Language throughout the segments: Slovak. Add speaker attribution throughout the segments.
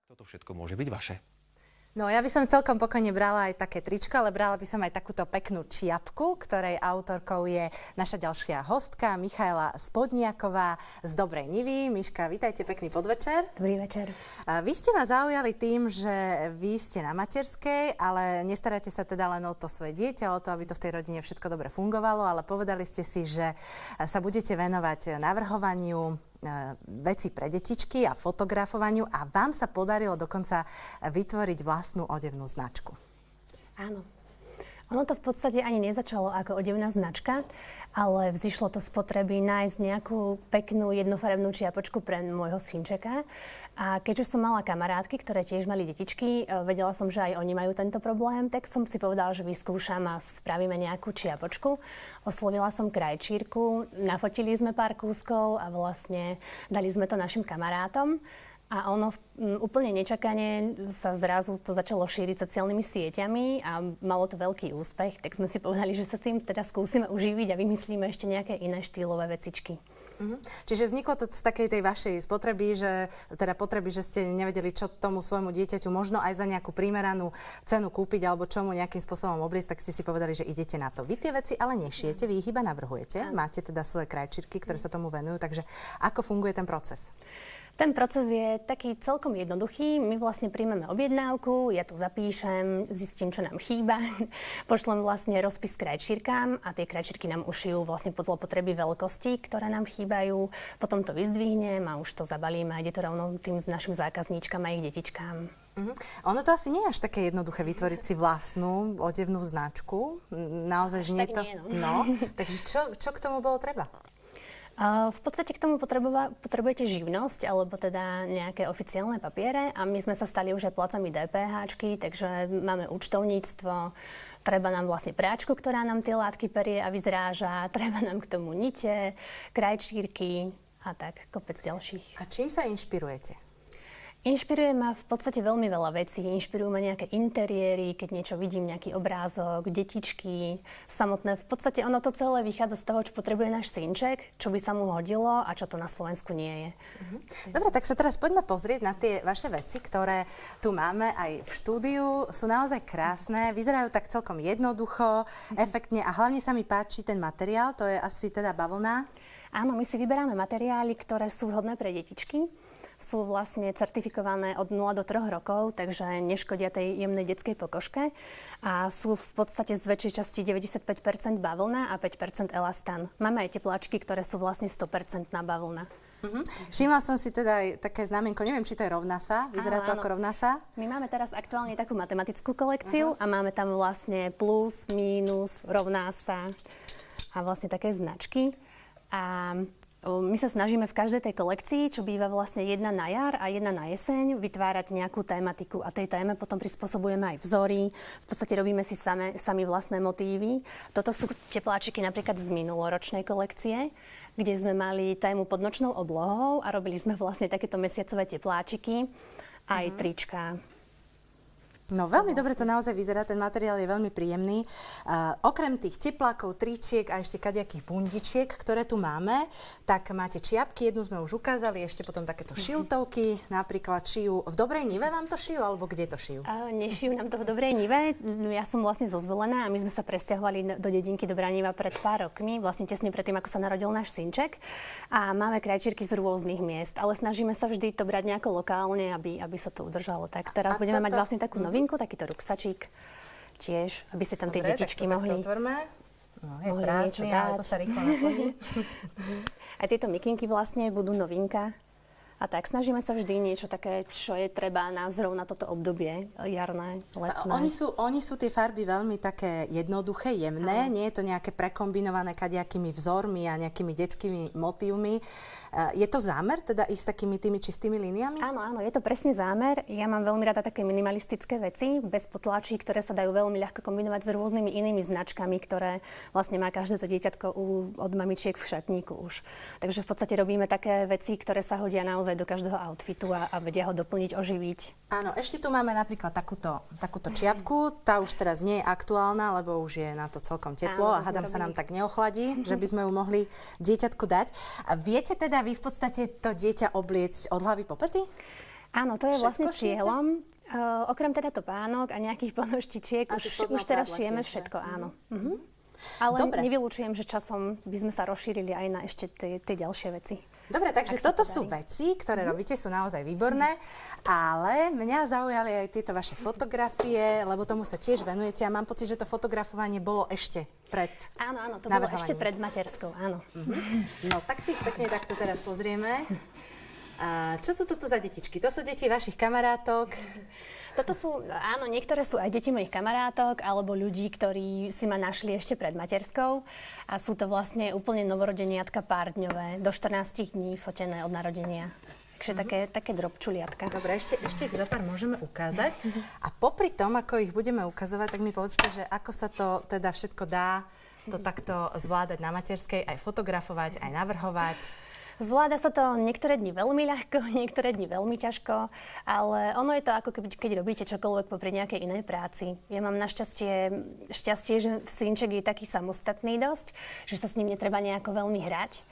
Speaker 1: Toto všetko môže byť vaše.
Speaker 2: No ja by som celkom pokojne brala aj také tričko, ale brala by som aj takúto peknú čiapku, ktorej autorkou je naša ďalšia hostka Michaela Spodniaková z Dobrej Nivy. Miška, vítajte, pekný podvečer.
Speaker 3: Dobrý večer.
Speaker 2: Vy ste ma zaujali tým, že vy ste na materskej, ale nestaráte sa teda len o to svoje dieťa, o to, aby to v tej rodine všetko dobre fungovalo, ale povedali ste si, že sa budete venovať navrhovaniu veci pre detičky a fotografovaniu a vám sa podarilo dokonca vytvoriť vlastnú odevnú značku.
Speaker 3: Áno. Ono to v podstate ani nezačalo ako odevná značka, ale vzýšlo to z potreby nájsť nejakú peknú jednofarebnú čiapočku pre môjho synčeka. A keďže som mala kamarátky, ktoré tiež mali detičky, vedela som, že aj oni majú tento problém, tak som si povedala, že vyskúšam a spravíme nejakú čiapočku. Oslovila som krajčírku, nafotili sme pár kúskov a vlastne dali sme to našim kamarátom. A ono úplne nečakane sa zrazu to začalo šíriť sociálnymi sieťami a malo to veľký úspech, tak sme si povedali, že sa s tým teda skúsime uživiť a vymyslíme ešte nejaké iné štýlové vecičky.
Speaker 2: Čiže vzniklo to z takej tej vašej potreby, že ste nevedeli, čo tomu svojmu dieťaťu možno aj za nejakú primeranú cenu kúpiť alebo čomu nejakým spôsobom obliecť, tak ste si povedali, že idete na to. Vy tie veci ale nešijete, vy ich iba navrhujete. Máte teda svoje krajčírky, ktoré sa tomu venujú, takže ako funguje ten proces?
Speaker 3: Ten proces je taký celkom jednoduchý. My vlastne príjmeme objednávku, ja to zapíšem, zistím, čo nám chýba, pošlem vlastne rozpis krajčírkám a tie krajčírky nám ušijú vlastne podľa potreby veľkosti, ktoré nám chýbajú. Potom to vyzdvihnem a už to zabalíme a ide to rovno tým s našim zákazníčkam a ich detičkám.
Speaker 2: Ono to asi nie je až také jednoduché vytvoriť si vlastnú odevnú značku. Naozaj nie to. No, takže čo k tomu bolo treba?
Speaker 3: V podstate k tomu potrebujete živnosť alebo teda nejaké oficiálne papiere a my sme sa stali už aj placami DPH-čky, takže máme účtovníctvo, treba nám vlastne práčku, ktorá nám tie látky perie a vyzráža, treba nám k tomu nite, krajčírky a tak kopec ďalších.
Speaker 2: A čím sa inšpirujete?
Speaker 3: Inšpiruje ma v podstate veľmi veľa vecí. Inšpirujú ma nejaké interiéry, keď niečo vidím, nejaký obrázok, detičky, samotné. V podstate ono to celé vychádza z toho, čo potrebuje náš synček, čo by sa mu hodilo a čo to na Slovensku nie je.
Speaker 2: Dobre, tak sa teraz poďme pozrieť na tie vaše veci, ktoré tu máme aj v štúdiu. Sú naozaj krásne, vyzerajú tak celkom jednoducho, efektne a hlavne sa mi páči ten materiál, to je asi teda bavlna.
Speaker 3: Áno, my si vyberáme materiály, ktoré sú vhodné pre detičky. Sú vlastne certifikované od 0 do 3 rokov, takže neškodia tej jemnej detskej pokožke. A sú v podstate z väčšej časti 95% bavlna a 5% elastán. Máme aj tepláčky, ktoré sú vlastne 100% bavlna.
Speaker 2: Všimla som si teda aj také znamienko, neviem, či to je rovnasa, vyzerá to ako rovnasa.
Speaker 3: My máme teraz aktuálne takú matematickú kolekciu a máme tam vlastne plus, mínus, rovnasa a vlastne také značky. A my sa snažíme v každej tej kolekcii, čo býva vlastne jedna na jar a jedna na jeseň, vytvárať nejakú tématiku a tej téme potom prispôsobujeme aj vzory. V podstate robíme si sami vlastné motívy. Toto sú tepláčiky napríklad z minuloročnej kolekcie, kde sme mali tému pod nočnou oblohou a robili sme vlastne takéto mesiacové tepláčiky aj trička.
Speaker 2: No veľmi dobre to naozaj vyzerá, ten materiál je veľmi príjemný. Okrem tých teplákov, tričiek a ešte kadejakých bundičiek, ktoré tu máme, tak máte čiapky, jednu sme už ukázali, ešte potom takéto šiltovky, napríklad šijú. V Dobrej Nive vám to šijú, alebo kde to šijú?
Speaker 3: Nešijú nám to v Dobrej Nive. Ja som vlastne zo Zvolena a my sme sa presťahovali do dedinky Dobrá Niva pred pár rokmi, vlastne tesne predtým, ako sa narodil náš synček. A máme krajčírky z rôznych miest, ale snažíme sa vždy to brať nejako lokálne, aby sa to udržalo. Tak teraz budeme mať vlastne takú takýto ruksačík tiež, aby si tam tie detičky mohli...
Speaker 2: No, je prázdny, ale to sa rýchlo naplní.
Speaker 3: Aj tieto mikinky vlastne budú novinka. A tak snažíme sa vždy niečo také, čo je treba na zrovna toto obdobie, jarné, letné.
Speaker 2: Oni sú tie farby veľmi také jednoduché, jemné, nie je to nejaké prekombinované kadejakými vzormi a nejakými detskými motívmi. Je to zámer, teda ísť takými tými čistými líniami?
Speaker 3: Áno, je to presne zámer. Ja mám veľmi rada také minimalistické veci, bez potlačí, ktoré sa dajú veľmi ľahko kombinovať s rôznymi inými značkami, ktoré vlastne má každé to dieťatko od mamičiek v šatníku už. Takže v podstate robíme také veci, ktoré sa hodia naozaj do každého outfitu a vedia ho doplniť, oživiť.
Speaker 2: Áno, ešte tu máme napríklad takúto čiapku. Tá už teraz nie je aktuálna, lebo už je na to celkom teplo a hádam sa nám tak neochladí, že by sme ju mohli dieťatku dať. A viete teda vy v podstate to dieťa obliecť od hlavy po pety?
Speaker 3: Áno, to je vlastne
Speaker 2: Všetko
Speaker 3: cieľom. Okrem teda topánok a nejakých ponožtičiek, už teraz šijeme všetko, áno. Ale
Speaker 2: Dobre.
Speaker 3: nevylučujem, že časom by sme sa rozšírili aj na ešte tie ďalšie veci.
Speaker 2: Dobre, takže toto sú veci, ktoré robíte, sú naozaj výborné, ale mňa zaujali aj tieto vaše fotografie, lebo tomu sa tiež venujete a mám pocit, že to fotografovanie bolo ešte pred
Speaker 3: Áno, to bolo ešte pred materskou, áno.
Speaker 2: No, tak si ich pekne takto teraz pozrieme. A čo sú to tu za detičky? To sú deti vašich kamarátok?
Speaker 3: Toto sú, áno, niektoré sú aj deti mojich kamarátok alebo ľudí, ktorí si ma našli ešte pred materskou a sú to vlastne úplne novorodeniatka pár dňové, do 14 dní fotené od narodenia. Takže také drobčuliatka.
Speaker 2: Dobre, ešte ich za pár môžeme ukázať. A popri tom, ako ich budeme ukazovať, tak mi povedzte, že ako sa to teda všetko dá to takto zvládať na materskej, aj fotografovať, aj navrhovať.
Speaker 3: Zvláda sa to niektoré dni veľmi ľahko, niektoré dni veľmi ťažko, ale ono je to ako keď robíte čokoľvek popri nejakej inej práci. Ja mám našťastie šťastie, že synček je taký samostatný dosť, že sa s ním netreba nejako veľmi hrať.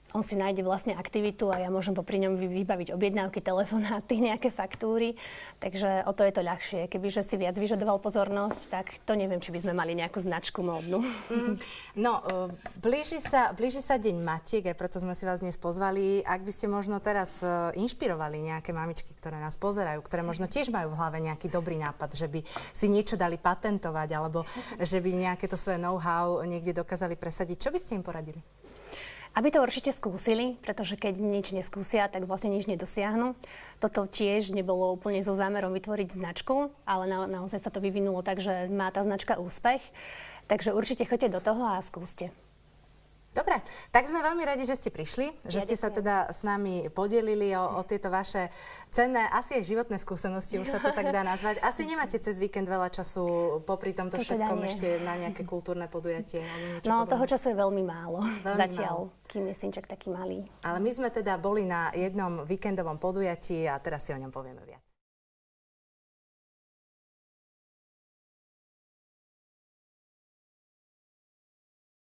Speaker 3: On si nájde vlastne aktivitu a ja môžem popri ňom vybaviť objednávky, telefonáty, nejaké faktúry. Takže o to je to ľahšie. Kebyže si viac vyžadoval pozornosť, tak to neviem, či by sme mali nejakú značku módnu.
Speaker 2: No, blíži sa Deň matiek, aj preto sme si vás dnes pozvali. Ak by ste možno teraz inšpirovali nejaké mamičky, ktoré nás pozerajú, ktoré možno tiež majú v hlave nejaký dobrý nápad, že by si niečo dali patentovať, alebo že by nejaké to svoje know-how niekde dokázali presadiť, čo by ste im poradili?
Speaker 3: Aby to určite skúsili, pretože keď nič neskúsia, tak vlastne nič nedosiahnu. Toto tiež nebolo úplne so zámerom vytvoriť značku, ale naozaj sa to vyvinulo tak, že má tá značka úspech. Takže určite choďte do toho a skúste.
Speaker 2: Dobre, tak sme veľmi radi, že ste prišli, že ste sa teda s nami podelili o tieto vaše cenné, asi aj životné skúsenosti, už sa to tak dá nazvať. Asi nemáte cez víkend veľa času popri tomto všetkom ešte na nejaké kultúrne podujatie?
Speaker 3: No, toho času je veľmi málo, zatiaľ,
Speaker 2: málo.
Speaker 3: Kým je synček taký malý.
Speaker 2: Ale my sme teda boli na jednom víkendovom podujatí a teraz si o ňom povieme viac.